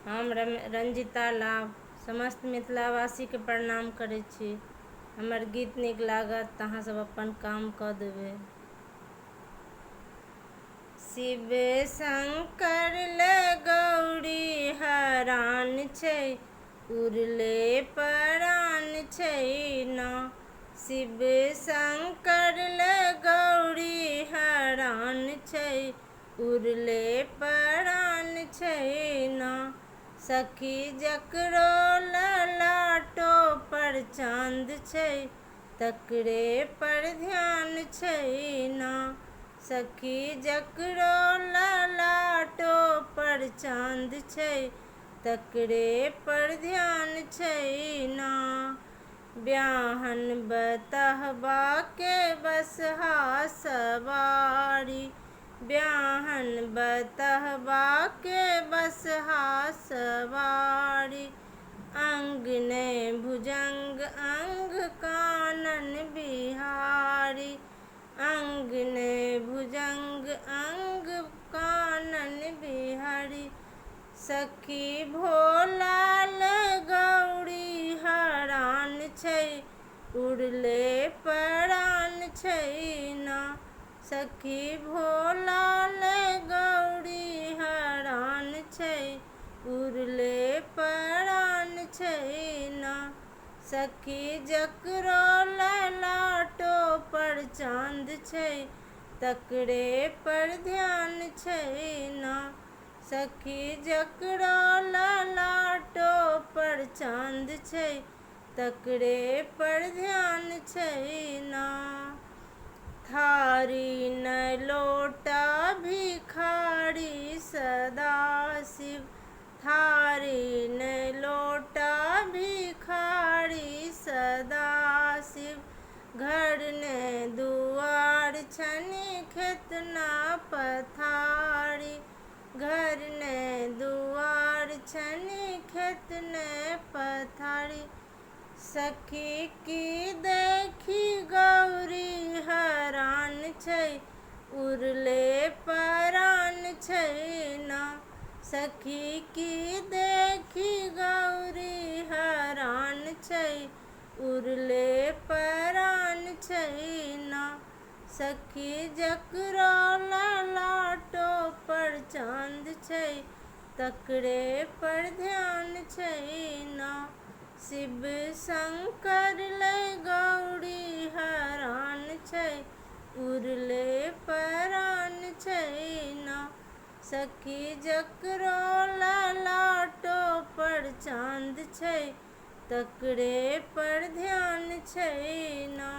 हम रंजिता लाभ समस्त मिथिलावासीके प्रणाम करै छी। हमर गीत नीक लागत तऽ अहाँ सब अपन काम कऽ देबै। शिव शंकर ले गौरी हरान छै, उड़ले परान छै ना। शिव शंकर ले गौरी हरान छै, उड़ले परान छै ना। सखी जकरो ललाटो पर चाँद छै, तकरे पर ध्यान छै ना। सखी जकरो ललाटो पर चाँद छै, तकरे पर ध्यान छै ना। ब्याहन बतहबा के बसहा सवारी, ब्याहन बतहबा के बसहा सवारी। अंगने भुजंग अंग कानन बिहारी, अंगने भुजंग अंग कानन बिहारी। सखी भोला ले गौरी हरान छै, उड़ले परान छै ना। सखी भोला ले गौरी हरान छै, उड़ले परान छै ना। सखी जकरो ललाटो पर चाँद छै, तकरे पर ध्यान छै ना। सखी जकरो ललाटो पर चाँद छै, तकरे पर ध्यान छै ना। थारी न लोटा भिखारी सदाशिव, थारी न लोटा भिखारी सदाशिव। घर ने दुआर छनि खेत न पथारी, घर ने दुआर छनि खेत न पथारी। सखी की देखी गौरी हरान छै, उड़ले परान छै ना। सखी की देखी गौरी हरान छै, उड़ले परान छै ना। सखी जकरो ललाटो पर चाँद छै, तकरे पर ध्यान छै ना। शिव शंकर ले गौरी हरान छै, उड़ले परान छै ना। सखी जकरो ललाटो पर चाँद छै, तकरे पर ध्यान छै ना।